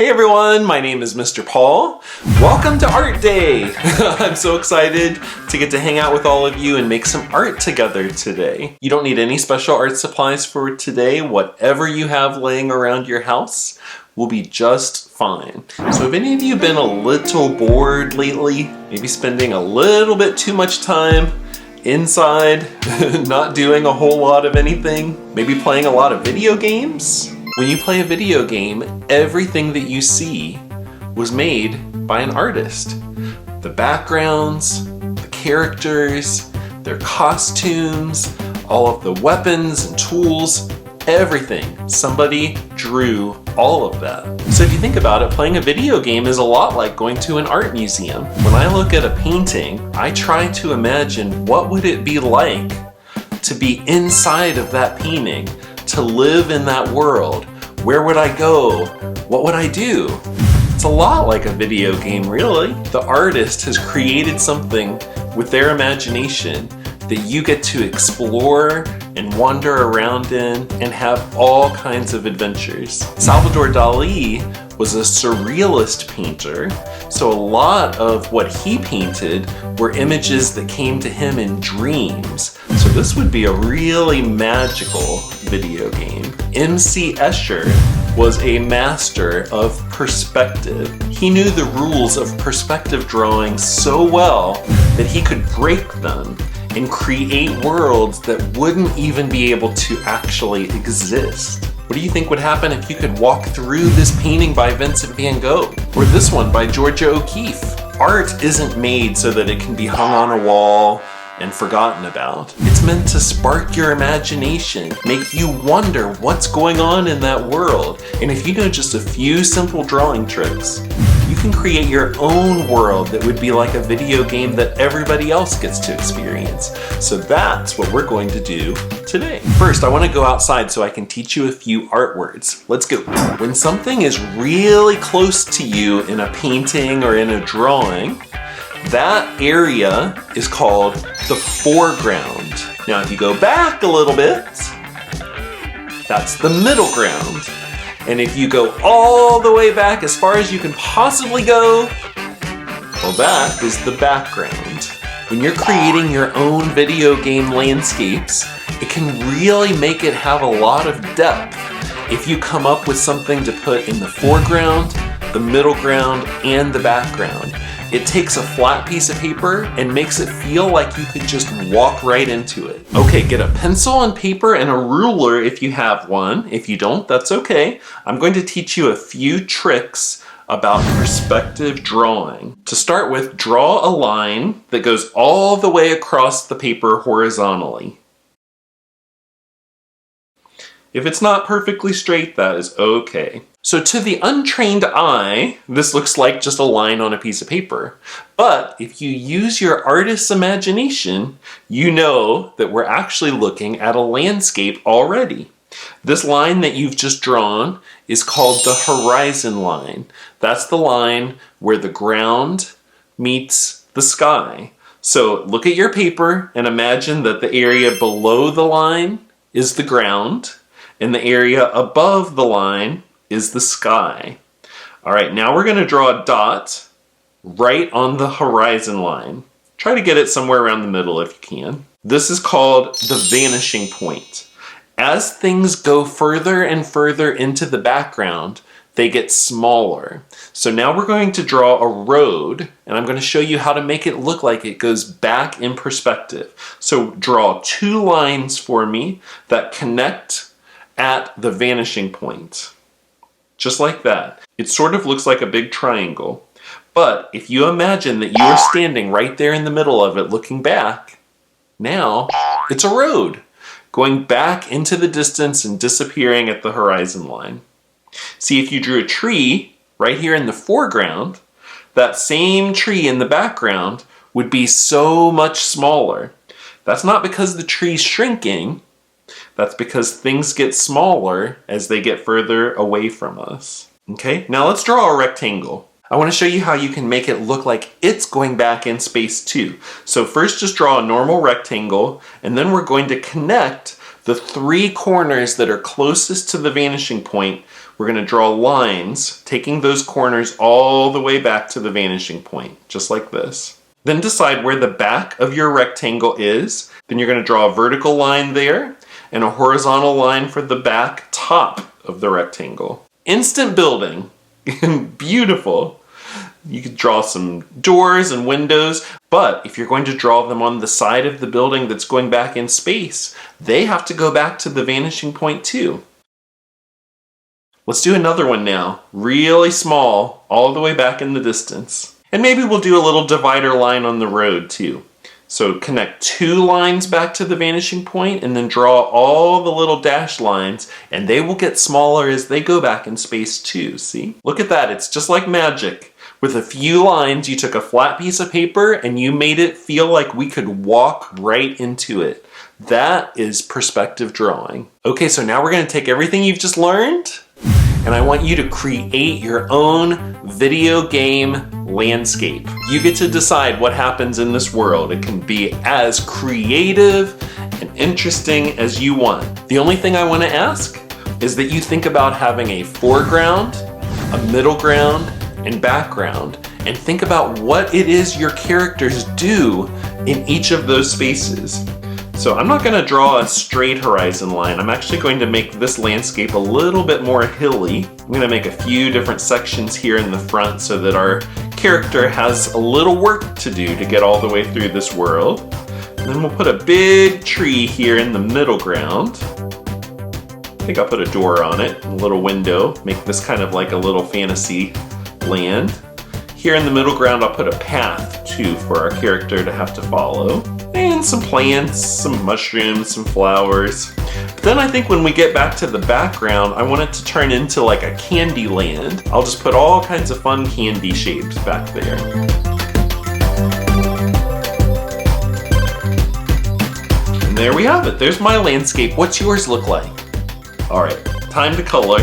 Hey everyone, my name is Mr. Paul. Welcome to Art Day! I'm so excited to get to hang out with all of you and make some art together today. You don't need any special art supplies for today. Whatever you have laying around your house will be just fine. So have any of you been a little bored lately? Maybe spending a little bit too much time inside, not doing a whole lot of anything? Maybe playing a lot of video games? When you play a video game, everything that you see was made by an artist. The backgrounds, the characters, their costumes, all of the weapons and tools, everything. Somebody drew all of that. So if you think about it, playing a video game is a lot like going to an art museum. When I look at a painting, I try to imagine what would it be like to be inside of that painting, to live in that world. Where would I go? What would I do? It's a lot like a video game, really. The artist has created something with their imagination that you get to explore and wander around in and have all kinds of adventures. Salvador Dali was a surrealist painter, so a lot of what he painted were images that came to him in dreams. So this would be a really magical video game. M.C. Escher was a master of perspective. He knew the rules of perspective drawing so well that he could break them and create worlds that wouldn't even be able to actually exist. What do you think would happen if you could walk through this painting by Vincent van Gogh? Or this one by Georgia O'Keeffe? Art isn't made so that it can be hung on a wall and forgotten about. It's meant to spark your imagination, make you wonder what's going on in that world. And if you know just a few simple drawing tricks, you can create your own world that would be like a video game that everybody else gets to experience. So that's what we're going to do today. First, I want to go outside so I can teach you a few art words. Let's go. When something is really close to you in a painting or in a drawing, that area is called the foreground. Now, if you go back a little bit, that's the middle ground. And if you go all the way back as far as you can possibly go, well, that is the background. When you're creating your own video game landscapes, it can really make it have a lot of depth if you come up with something to put in the foreground, the middle ground, and the background. It takes a flat piece of paper and makes it feel like you could just walk right into it. Okay, get a pencil and paper and a ruler if you have one. If you don't, that's okay. I'm going to teach you a few tricks about perspective drawing. To start with, draw a line that goes all the way across the paper horizontally. If it's not perfectly straight, that is okay. So to the untrained eye, this looks like just a line on a piece of paper. But if you use your artist's imagination, you know that we're actually looking at a landscape already. This line that you've just drawn is called the horizon line. That's the line where the ground meets the sky. So look at your paper and imagine that the area below the line is the ground, and the area above the line is the sky. All right, now we're going to draw a dot right on the horizon line. Try to get it somewhere around the middle if you can. This is called the vanishing point. As things go further and further into the background, they get smaller. So now we're going to draw a road, and I'm going to show you how to make it look like it goes back in perspective. So draw two lines for me that connect at the vanishing point. Just like that. It sort of looks like a big triangle. But if you imagine that you are standing right there in the middle of it looking back, now it's a road going back into the distance and disappearing at the horizon line. See, if you drew a tree right here in the foreground, that same tree in the background would be so much smaller. That's not because the tree's shrinking. That's because things get smaller as they get further away from us. Okay, now let's draw a rectangle. I want to show you how you can make it look like it's going back in space too. So first just draw a normal rectangle, and then we're going to connect the three corners that are closest to the vanishing point. We're we're going to draw lines, taking those corners all the way back to the vanishing point, just like this. Then decide where the back of your rectangle is. Then you're going to draw a vertical line there and a horizontal line for the back top of the rectangle. Instant building. Beautiful. You could draw some doors and windows, but if you're going to draw them on the side of the building that's going back in space, they have to go back to the vanishing point too. Let's do another one now, really small, all the way back in the distance. And maybe we'll do a little divider line on the road too. So connect 2 lines back to the vanishing point and then draw all the little dashed lines, and they will get smaller as they go back in space too, see? Look at that, it's just like magic. With a few lines, you took a flat piece of paper and you made it feel like we could walk right into it. That is perspective drawing. Okay, so now we're going to take everything you've just learned and I want you to create your own video game landscape. You get to decide what happens in this world. It can be as creative and interesting as you want. The only thing I want to ask is that you think about having a foreground, a middle ground, and background, and think about what it is your characters do in each of those spaces. So I'm not going to draw a straight horizon line. I'm actually going to make this landscape a little bit more hilly. I'm going to make a few different sections here in the front so that our character has a little work to do to get all the way through this world. And then we'll put a big tree here in the middle ground. I think I'll put a door on it, a little window, make this kind of like a little fantasy land. Here in the middle ground, I'll put a path too for our character to have to follow. And some plants, some mushrooms, some flowers. But then I think when we get back to the background, I want it to turn into like a candy land. I'll just put all kinds of fun candy shapes back there. And there we have it. There's my landscape. What's yours look like? All right, time to color.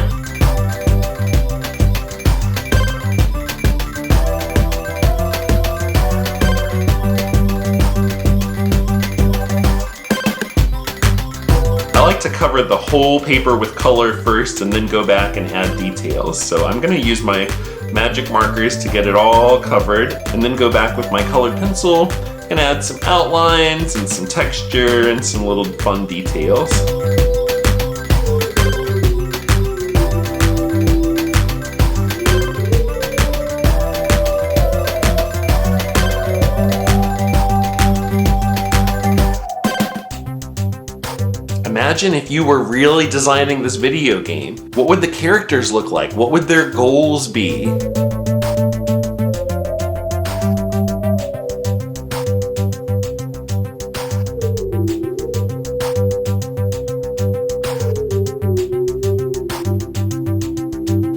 I like to cover the whole paper with color first and then go back and add details. So I'm going to use my magic markers to get it all covered and then go back with my colored pencil and add some outlines and some texture and some little fun details. Imagine if you were really designing this video game. What would the characters look like? What would their goals be?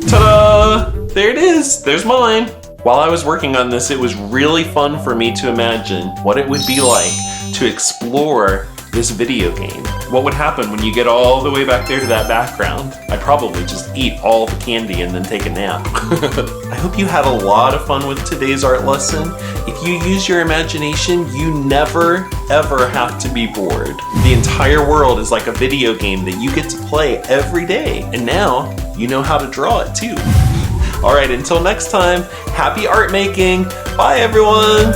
Ta-da! There it is! There's mine! While I was working on this, it was really fun for me to imagine what it would be like to explore this video game. What would happen when you get all the way back there to that background? I'd probably just eat all the candy and then take a nap. I hope you had a lot of fun with today's art lesson. If you use your imagination, you never ever have to be bored. The entire world is like a video game that you get to play every day. And now you know how to draw it too. All right, until next time, happy art making. Bye everyone.